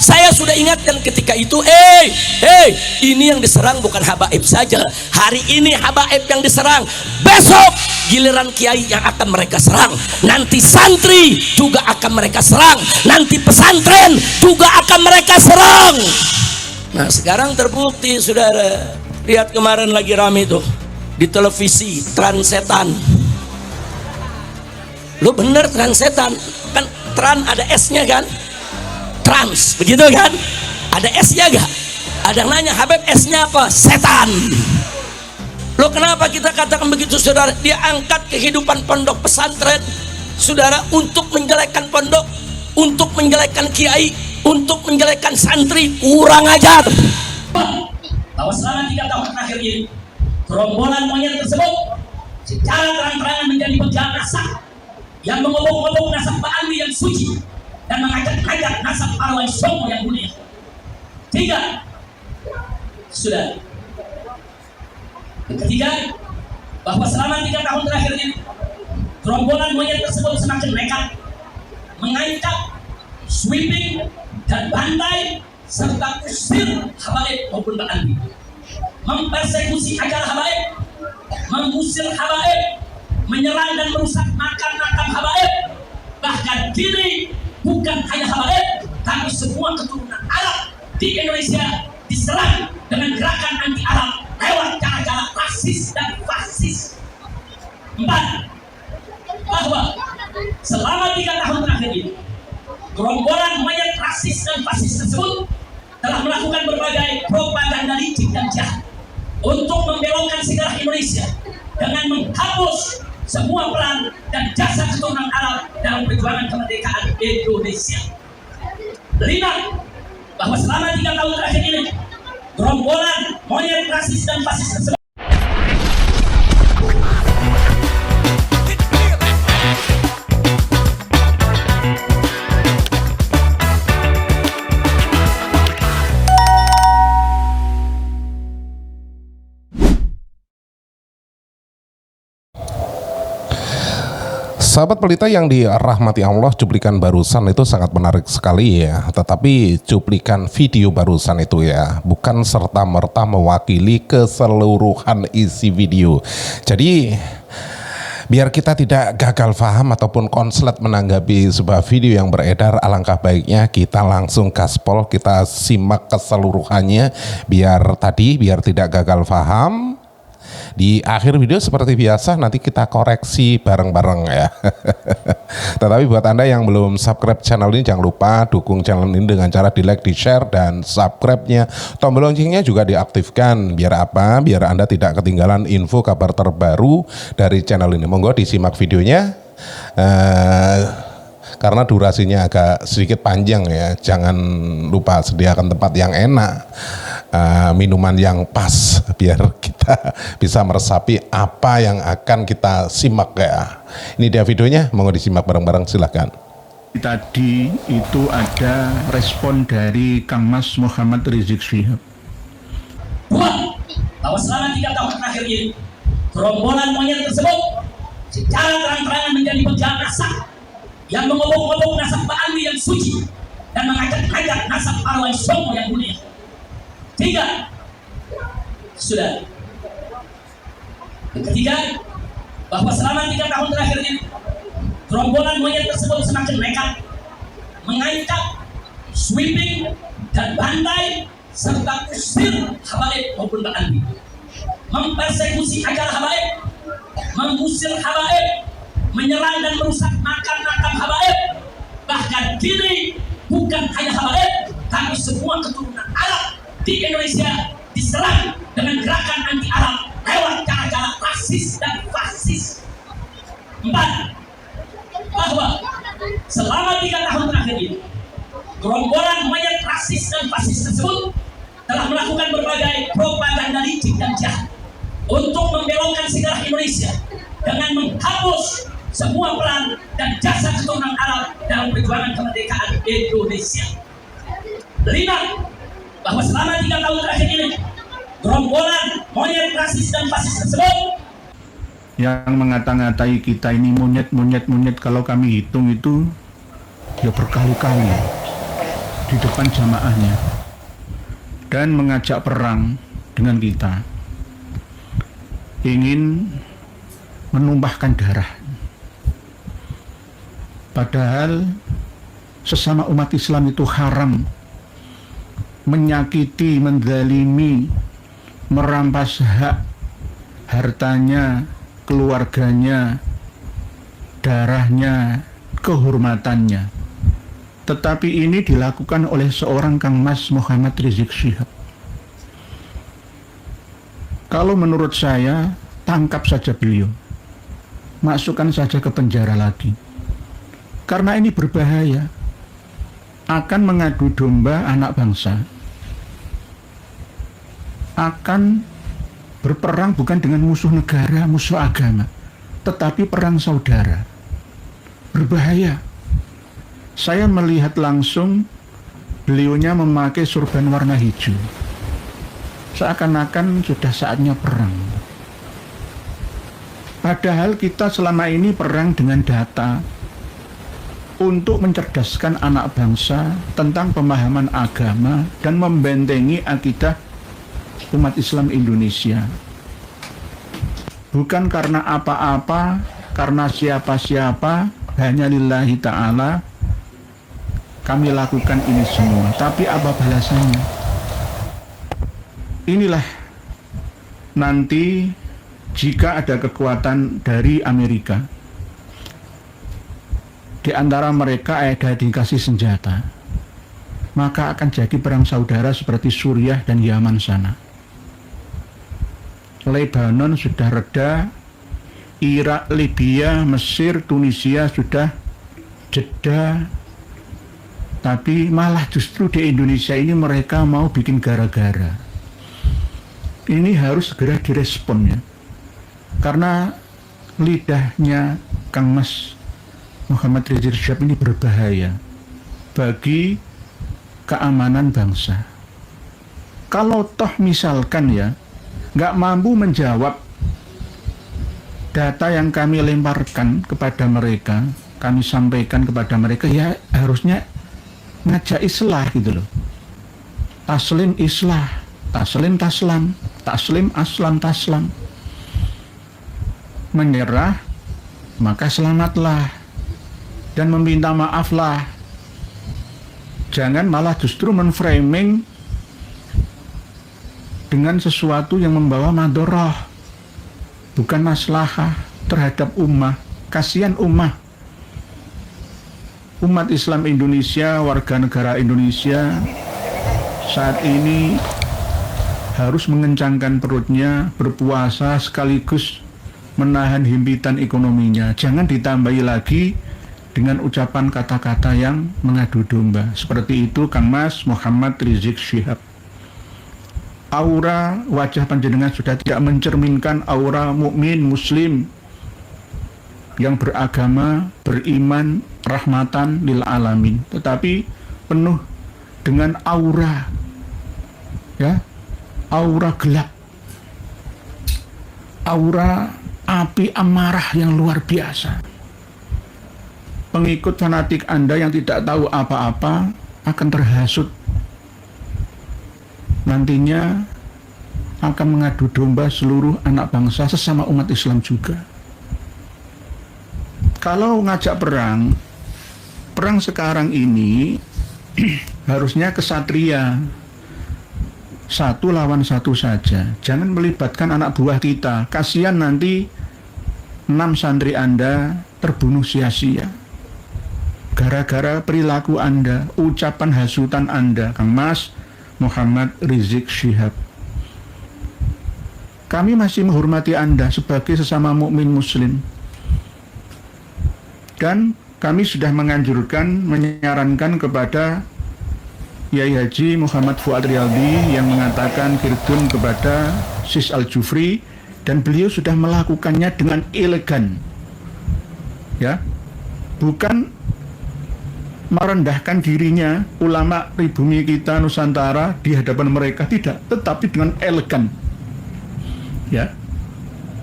Saya sudah ingatkan ketika itu, ini yang diserang bukan habaib saja. Hari ini habaib yang diserang, besok giliran kiai yang akan mereka serang. Nanti santri juga akan mereka serang. Nanti pesantren juga akan mereka serang. Nah sekarang terbukti saudara. Lihat kemarin lagi rame tuh di televisi, transetan. Lo bener transetan, kan tran ada S-nya kan? Trans, begitu kan? Ada S-nya gak? Ada yang nanya, Habib S-nya apa? Setan. Lo kenapa kita katakan begitu saudara? Dia angkat kehidupan pondok pesantren saudara untuk menjelekkan pondok, untuk menjelekkan kiai, untuk menjelekkan santri. Kurang ajar. Bahwa selama 3 tahun terakhir ini gerombolan monyet tersebut secara terang-terangan menjadi penjahat nasab yang mengobok-obok nasab Pak Ali yang suci dan mengajak-ajak nasab Arwah Songo yang mulia. 3. Sudah. Yang ketiga, bahwa selama 3 tahun terakhir ini gerombolan monyet tersebut semakin nekat mengancam, sweeping dan bantai serta usir habaib maupun Pak Ali, mempersekusi acara habaib, mengusir habaib, menyerang dan merusak makam-makam habaib. Bahkan kini bukan hanya habaib, tapi semua keturunan Arab di Indonesia diserang dengan gerakan anti Arab lewat cara-cara rasis dan fasis. 4. Bahwa selama 3 tahun terakhir ini gerombolan monyet rasis dan fasis tersebut telah melakukan berbagai propaganda licik dan jahat untuk membelokkan sejarah Indonesia dengan menghapus semua peran dan jasa keturunan Arab dalam perjuangan kemerdekaan Indonesia. 5. Bahwa selama 3 tahun terakhir ini gerombolan monyet rasis dan fasis tersebut Sahabat pelita yang dirahmati Allah, cuplikan barusan itu sangat menarik sekali ya. Tetapi cuplikan video barusan itu ya bukan serta-merta mewakili keseluruhan isi video. Jadi biar kita tidak gagal paham ataupun konslet menanggapi sebuah video yang beredar, alangkah baiknya kita langsung gaspol, kita simak keseluruhannya biar tidak gagal paham. Di akhir video seperti biasa nanti kita koreksi bareng-bareng ya. Tetapi buat Anda yang belum subscribe channel ini, jangan lupa dukung channel ini dengan cara di like, di share, dan subscribe-nya. Tombol loncengnya juga diaktifkan. Biar apa? Biar Anda tidak ketinggalan info kabar terbaru dari channel ini. Monggo disimak videonya. Karena durasinya agak sedikit panjang ya, jangan lupa sediakan tempat yang enak, minuman yang pas, biar kita bisa meresapi apa yang akan kita simak ya. Ini dia videonya, mau disimak bareng-bareng, silahkan. Tadi itu ada respon dari Kang Mas Muhammad Rizik Syihab. Bahwa selama 3 tahun terakhir ini gerombolan monyet tersebut secara terang-terangan menjadi penjahat nasab yang mengobok-obok nasab Pak Ali yang suci dan mengajak-ajak nasab Arwah Songo yang mulia. 3. Sudah. Yang ketiga, bahwa selama 3 tahun terakhir ini gerombolan monyet tersebut semakin nekat mengancam, sweeping dan bantai serta usir habaib maupun Pak Ali, mempersekusi acara habaib, mengusir habaib, menyerang dan merusak makam-makam habaib. Bahkan kini bukan hanya habaib, tapi semua keturunan Arab di Indonesia diserang dengan gerakan anti Arab lewat cara-cara rasis dan fasis. 4. Bahwa selama 3 tahun terakhir ini gerombolan monyet rasis dan fasis tersebut telah melakukan berbagai propaganda licik dan jahat untuk membelokkan sejarah Indonesia dengan menghapus semua peran dan jasa keturunan Arab dalam perjuangan kemerdekaan Indonesia. 5. Bahwa selama 3 tahun terakhir ini gerombolan monyet rasis dan fasis tersebut Yang mengata-ngatai kita ini monyet, kalau kami hitung itu ya berkali-kali. di depan jamaahnya dan mengajak perang dengan kita, ingin menumpahkan darah. Padahal sesama umat Islam itu haram menyakiti, menzalimi, merampas hak hartanya, keluarganya, darahnya, kehormatannya. Tetapi ini dilakukan oleh seorang Kang Mas Muhammad Rizik Syihab. Kalau menurut saya, tangkap saja beliau, masukkan saja ke penjara lagi, karena ini berbahaya, akan mengadu domba anak bangsa, akan berperang bukan dengan musuh negara, musuh agama, tetapi perang saudara. Berbahaya. Saya melihat langsung beliaunya memakai surban warna hijau, seakan-akan sudah saatnya perang. Padahal kita selama ini perang dengan data untuk mencerdaskan anak bangsa tentang pemahaman agama dan membentengi akidah umat Islam Indonesia. Bukan karena apa-apa, karena siapa-siapa, hanya lillahi ta'ala kami lakukan ini semua. Tapi apa balasannya? Inilah nanti jika ada kekuatan dari Amerika, di antara mereka ada dikasih senjata, maka akan jadi perang saudara seperti Suriah dan Yaman sana. Lebanon sudah reda, Irak, Libya, Mesir, Tunisia sudah jeda, tapi malah justru di Indonesia ini mereka mau bikin gara-gara. Ini harus segera direspon ya, karena lidahnya Kang Mas Muhammad Rizik Syihab ini berbahaya bagi keamanan bangsa. Kalau toh misalkan ya nggak mampu menjawab data yang kami lemparkan kepada mereka, kami sampaikan kepada mereka, ya harusnya ngajak islah gitu loh. Taslim islah, taslim taslam, taslim aslam taslam. Menyerah maka selamatlah dan meminta maaflah. Jangan malah justru menframing dengan sesuatu yang membawa madharah, bukan maslahah terhadap ummah. Kasihan ummah, umat Islam Indonesia, warga negara Indonesia saat ini harus mengencangkan perutnya, berpuasa sekaligus menahan himpitan ekonominya. Jangan ditambahi lagi dengan ucapan kata-kata yang mengadu domba. Seperti itu Kang Mas Muhammad Rizik Syihab. Aura wajah panjenengan sudah tidak mencerminkan aura mukmin muslim yang beragama, beriman, rahmatan lil alamin, tetapi penuh dengan aura ya, aura gelap, aura api amarah yang luar biasa. Pengikut fanatik Anda yang tidak tahu apa-apa akan terhasut, nantinya akan mengadu domba seluruh anak bangsa sesama umat Islam juga. Kalau ngajak perang, perang sekarang ini harusnya kesatria, satu lawan satu saja. Jangan melibatkan anak buah kita. Kasihan nanti 6 santri Anda terbunuh sia-sia gara-gara perilaku Anda, ucapan hasutan Anda, Kang Mas Muhammad Rizik Syihab. Kami masih menghormati Anda sebagai sesama mukmin muslim, dan kami sudah menganjurkan, menyarankan kepada Yai Haji Muhammad Fuad Riyadi yang mengatakan firdun kepada Sis Al-Jufri, dan beliau sudah melakukannya dengan elegan ya, bukan merendahkan dirinya ulama pribumi kita Nusantara di hadapan mereka, tidak, tetapi dengan elegan ya,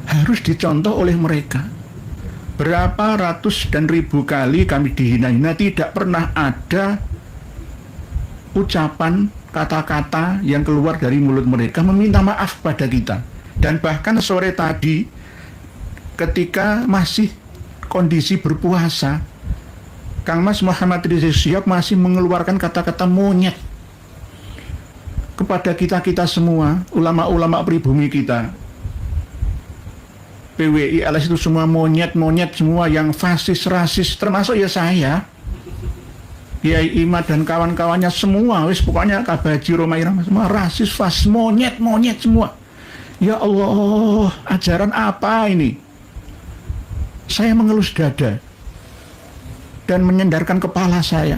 harus dicontoh oleh mereka. Berapa ratus dan ribu kali kami dihina-hina, tidak pernah ada ucapan, kata-kata yang keluar dari mulut mereka meminta maaf pada kita. Dan bahkan sore tadi ketika masih kondisi berpuasa, Kang Mas Muhammad Rizik Syihab masih mengeluarkan kata-kata monyet kepada kita-kita semua, ulama-ulama pribumi kita. PWI LS itu semua monyet-monyet semua yang fasis, rasis, termasuk ya saya. Kiai Imad dan kawan-kawannya semua, wis pokoknya Kabaji Roma Irama semua rasis, fasis, monyet-monyet semua. Ya Allah, ajaran apa ini? Saya mengelus dada dan menyendarkan kepala saya.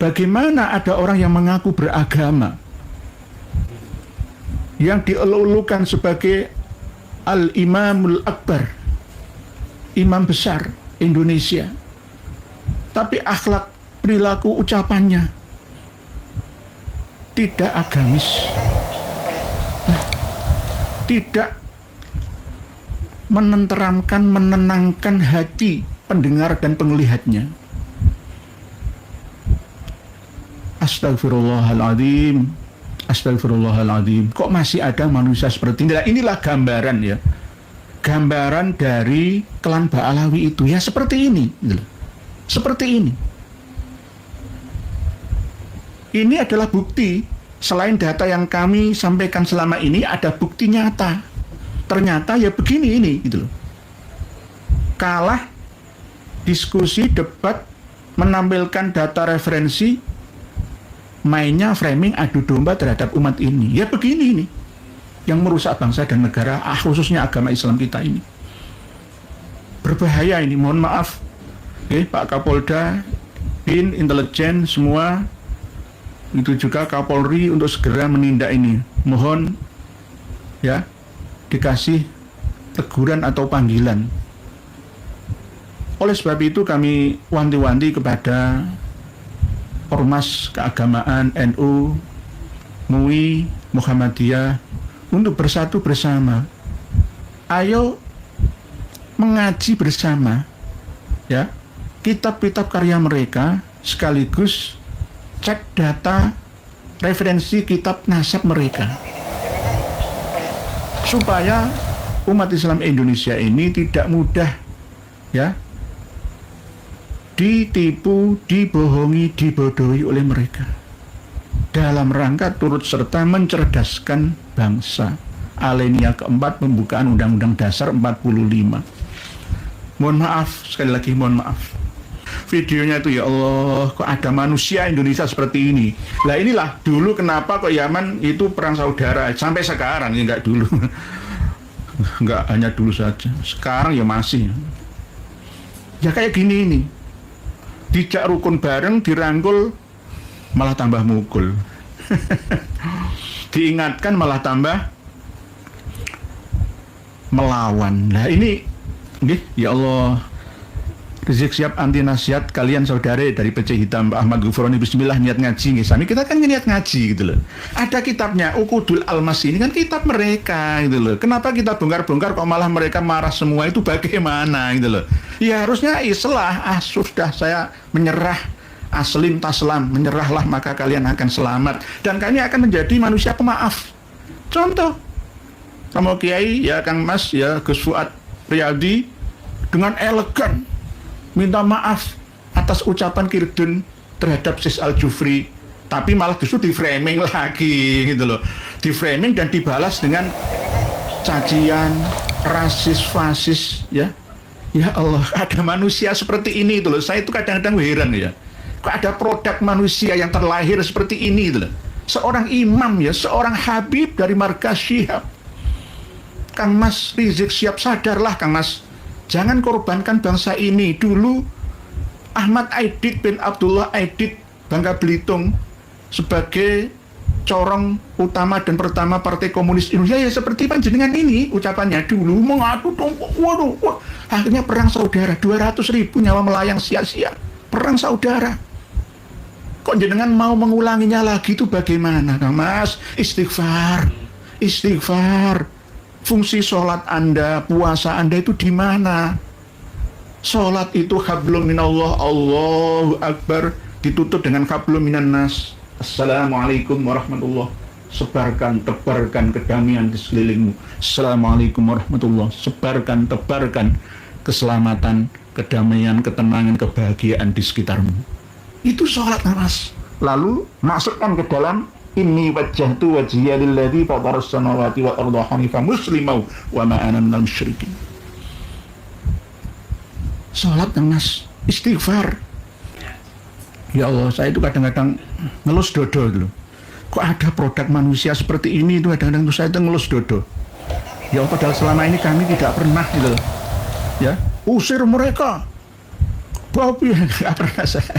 Bagaimana ada orang yang mengaku beragama, yang dielulukan sebagai Al-Imamul Akbar, imam besar Indonesia, tapi akhlak, perilaku, ucapannya tidak agamis, tidak menenteramkan, menenangkan hati pendengar dan penglihatnya. Astagfirullahaladzim, astagfirullahaladzim. Kok masih ada manusia seperti ini? Nah, inilah gambaran ya, gambaran dari klan Ba'alawi itu ya seperti ini, seperti ini. Ini adalah bukti. Selain data yang kami sampaikan selama ini, ada bukti nyata. Ternyata ya begini ini, gitu loh. Kalah diskusi, debat, menampilkan data referensi, mainnya framing adu domba terhadap umat ini. Ya begini ini, yang merusak bangsa dan negara, khususnya agama Islam kita ini. Berbahaya ini, mohon maaf. Pak Kapolda, BIN, intelijen, semua, itu juga Kapolri untuk segera menindak ini. Mohon ya dikasih teguran atau panggilan. Oleh sebab itu kami wanti-wanti kepada Ormas Keagamaan NU, MUI, Muhammadiyah untuk bersatu bersama. Ayo mengaji bersama ya kitab-kitab karya mereka, sekaligus cek data referensi kitab nasab mereka, supaya umat Islam Indonesia ini tidak mudah ya ditipu, dibohongi, dibodohi oleh mereka, dalam rangka turut serta mencerdaskan bangsa. Alinea keempat pembukaan Undang-Undang Dasar 45. Mohon maaf, sekali lagi mohon maaf. Videonya itu ya Allah, kok ada manusia Indonesia seperti ini. Lah inilah dulu kenapa kok Yaman itu perang saudara sampai sekarang, ya enggak dulu. Enggak hanya dulu saja, sekarang ya masih. Ya kayak gini ini. Dijak rukun bareng, dirangkul malah tambah mukul. Diingatkan malah tambah melawan. Nah ini ya Allah, Rizik Syihab anti nasihat kalian saudara dari PC Hitam Pak Ahmad Ghufroni, bismillah niat ngaji nih. Sami kita kan niat ngaji gitu loh. Ada kitabnya Uqudul Almas, ini kan kitab mereka gitu loh. Kenapa kita bongkar-bongkar kok malah mereka marah semua, itu bagaimana gitu loh. Ya harusnya islah, sudah saya menyerah, aslim taslam, menyerahlah maka kalian akan selamat dan kami akan menjadi manusia pemaaf. Contoh sama Kiai ya Kang Mas ya Gus Fuad Riyadi dengan elegan minta maaf atas ucapan Kirdun terhadap Sis Al-Jufri, tapi malah justru di-framing lagi gitu loh. Di-framing dan dibalas dengan cacian, rasis, fasis ya. Ya Allah, ada manusia seperti ini itu loh. Saya itu kadang-kadang heran ya. Kok ada produk manusia yang terlahir seperti ini itu loh. Seorang imam ya, seorang habib dari markas Syihab. Kang Mas Rizik Syihab, sadarlah Kang Mas. Jangan korbankan bangsa ini. Dulu Ahmad Aidit bin Abdullah Aidit Bangka Belitung sebagai corong utama dan pertama Partai Komunis Indonesia ya seperti panjenengan ini ucapannya dulu mengadu tombok. Waduh, akhirnya perang saudara, 200.000 nyawa melayang sia-sia. Perang saudara. Kok jenengan mau mengulanginya lagi itu bagaimana Kang Mas? Istighfar, istighfar. Fungsi sholat Anda, puasa Anda itu di mana? Sholat itu hablum minallah, Allahu Akbar, ditutup dengan hablum minan nas. Assalamualaikum warahmatullah. Sebarkan, tebarkan kedamaian di sekelilingmu. Assalamualaikum warahmatullah. Sebarkan, tebarkan keselamatan, kedamaian, ketenangan, kebahagiaan di sekitarmu. Itu sholat, Mas. Lalu masukkan ke dalam inni wajjahtu wajhiya lilladzi fataras samawati wal arda hanifan muslimau wa ma ana minal musyrikin. Sholat, Mas. Istighfar. Ya Allah, saya itu kadang-kadang ngelus dodo gitu. Kok ada produk manusia seperti ini itu kadang-kadang saya itu ngelus dodo. Ya padahal selama ini kami tidak pernah gitu. Ya, usir mereka. Babi nggak pernah saya.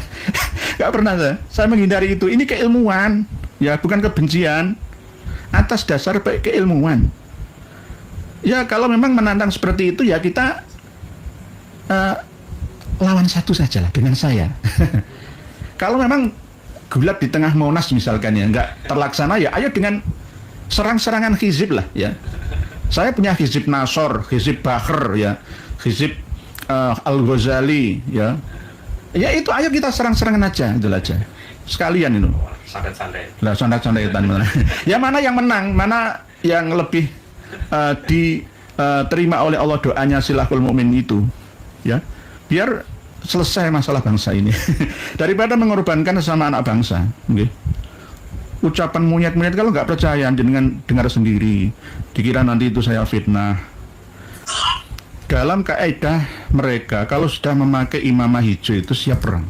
Nggak pernah saya. Saya menghindari itu. Ini keilmuan, ya bukan kebencian. Atas dasar keilmuan. Ya kalau memang menantang seperti itu ya kita lawan satu sajalah dengan saya. Kalau memang gulat di tengah Monas misalkan ya nggak terlaksana ya ayo dengan serang-serangan hizib lah ya. Saya punya hizib Nasor, hizib Bakhr ya, hizib Al-Ghazali ya. Ya itu ayo kita serang-serangan aja itu aja. Sekalian itu. Santai-santai. Lah santai-santai mana. Ya mana yang menang, mana yang lebih diterima oleh Allah doanya silahul mukmin itu ya. Biar selesai masalah bangsa ini daripada mengorbankan sesama anak bangsa. Okay. Ucapan monyet-monyet kalau nggak percaya dengan dengar sendiri dikira nanti itu saya fitnah. Dalam kaidah mereka kalau sudah memakai imamah hijau itu siap perang,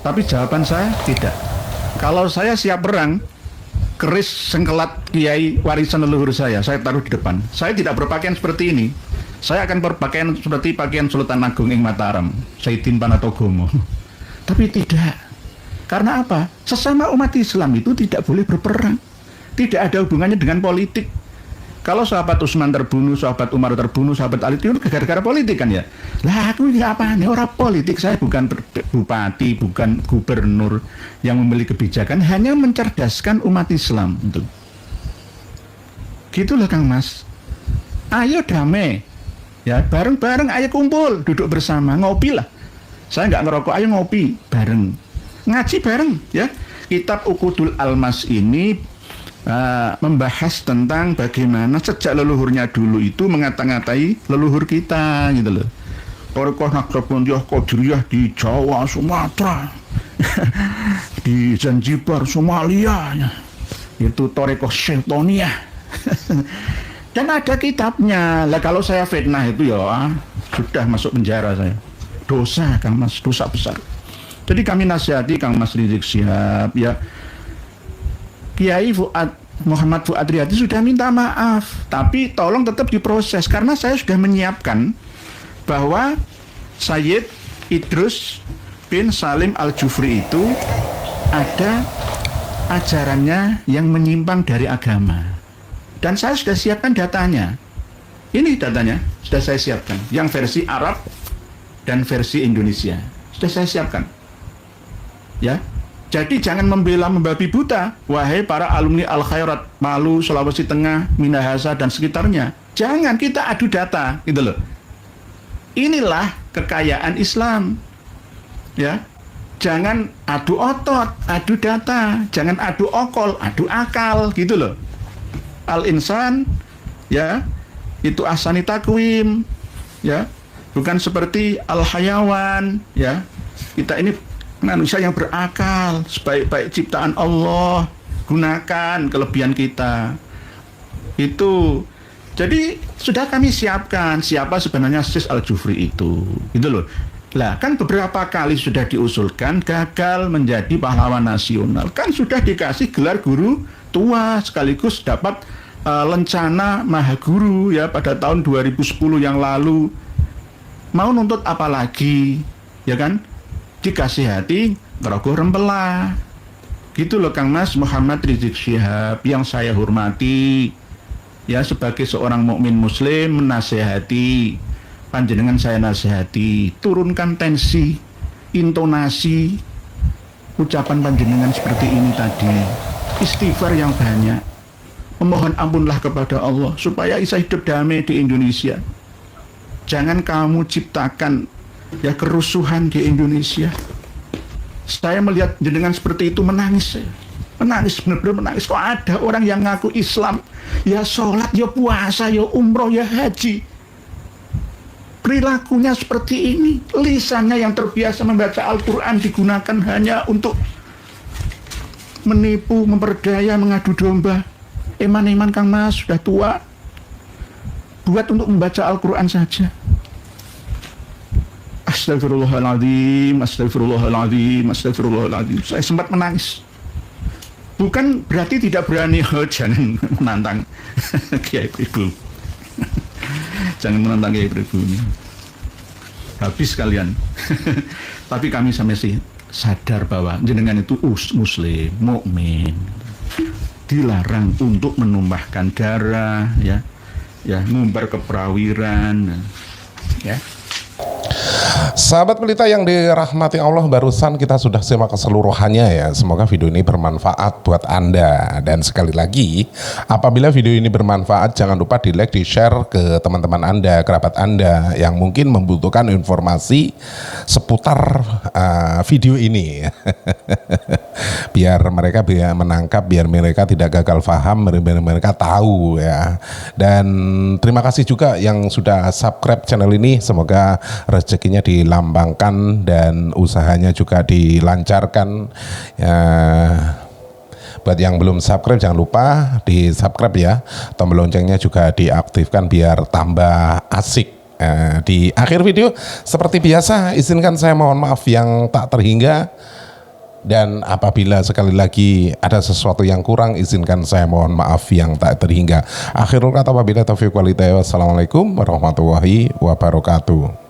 tapi jawaban saya tidak. Kalau saya siap perang, keris sengkelat kiai warisan leluhur saya taruh di depan. Saya tidak berpakaian seperti ini. Saya akan berpakaian seperti pakaian Sultan Agung ing Mataram, Sayyidin Panatogomo. Tapi tidak. Karena apa? Sesama umat Islam itu tidak boleh berperang. Tidak ada hubungannya dengan politik. Kalau sahabat Utsman terbunuh, sahabat Umar terbunuh, sahabat Ali itu gara-gara politik kan ya. Lah aku ini apa nih? Orang politik, saya bukan bupati, bukan gubernur yang memiliki kebijakan, hanya mencerdaskan umat Islam. Gitulah Kang Mas. Ayo damai. Ya, bareng-bareng ayo kumpul, duduk bersama, ngopi lah. Saya nggak ngerokok, ayo ngopi bareng. Ngaji bareng, ya. Kitab Uqudul Almas ini membahas tentang bagaimana sejak leluhurnya dulu itu ngata-ngatai leluhur kita, gitu loh. Torekoh Naqsyabandiyah Qadiriyah di Jawa, Sumatera, di Zanzibar, Somalia, itu Torekoh Syaitoniyah. Dan ada kitabnya. Lah kalau saya fitnah itu ya sudah masuk penjara saya. Dosa Kang Mas, dosa besar. Jadi kami nasihati Kang Mas Rizik Syihab ya. Kiai Muhammad Fuad Riyadi sudah minta maaf, tapi tolong tetap diproses karena saya sudah menyiapkan bahwa Sayyid Idrus bin Salim Al-Jufri itu ada ajarannya yang menyimpang dari agama. Dan saya sudah siapkan datanya. Ini datanya, sudah saya siapkan. Yang versi Arab dan versi Indonesia. Sudah saya siapkan. Ya. Jadi jangan membela membabi buta. Wahai para alumni Al-Khairat, Malu, Sulawesi Tengah, Minahasa, dan sekitarnya. Jangan kita adu data. Gitu loh. Inilah kekayaan Islam. Ya. Jangan adu otot, adu data. Jangan adu okol, adu akal. Gitu loh. Al-insan ya itu ahsani takwim ya, bukan seperti al-hayawan ya. Kita ini manusia yang berakal, sebaik-baik ciptaan Allah, gunakan kelebihan kita itu. Jadi sudah kami siapkan siapa sebenarnya Sis Al-Jufri itu, gitu loh. Lah kan beberapa kali sudah diusulkan gagal menjadi pahlawan nasional, kan sudah dikasih gelar guru tua sekaligus dapat lencana Mahaguru ya pada tahun 2010 yang lalu. Mau nuntut apa lagi ya kan? Dikasih hati ngerogoh rempela. Gitu loh Kang Mas Muhammad Rizik Syihab yang saya hormati ya, sebagai seorang mukmin muslim menasehati panjenengan, saya nasihati turunkan tensi, intonasi ucapan panjenengan seperti ini tadi, istighfar yang banyak, memohon ampunlah kepada Allah supaya bisa hidup damai di Indonesia. Jangan kamu ciptakan ya kerusuhan di Indonesia. Saya melihat jenengan seperti itu menangis. Menangis, benar-benar menangis. Kok ada orang yang ngaku Islam, ya sholat, ya puasa, ya umroh, ya haji, perilakunya seperti ini, lisannya yang terbiasa membaca Al-Quran digunakan hanya untuk menipu, memperdaya, mengadu domba. Eman-eman Kang Mas sudah tua, buat untuk membaca Al-Quran saja. Astagfirullahaladzim, astagfirullahaladzim, astagfirullahaladzim. Saya sempat menangis. Bukan berarti tidak berani, jangan menantang Kiai Ibu. Jangan menantang Kiai Ibu ini. Habis kalian. Tapi kami masih sadar bahwa jenengan itu muslim, mukmin. Dilarang untuk menumpahkan darah, ya, ngumbar keperawiran, ya. Sahabat Pelita yang dirahmati Allah, barusan kita sudah simak keseluruhannya ya. Semoga video ini bermanfaat buat Anda. Dan sekali lagi, apabila video ini bermanfaat, jangan lupa di like, di share ke teman-teman Anda, kerabat Anda yang mungkin membutuhkan informasi seputar video ini. Biar mereka menangkap, biar mereka tidak gagal paham, biar mereka tahu ya. Dan terima kasih juga yang sudah subscribe channel ini. Semoga rezekinya dilambangkan dan usahanya juga dilancarkan ya. Buat yang belum subscribe jangan lupa di subscribe ya, tombol loncengnya juga diaktifkan biar tambah asik. Di akhir video seperti biasa izinkan saya mohon maaf yang tak terhingga, dan apabila sekali lagi ada sesuatu yang kurang izinkan saya mohon maaf yang tak terhingga. Akhirul kata wabillahi taufiq wal hidayah. Wassalamualaikum warahmatullahi wabarakatuh.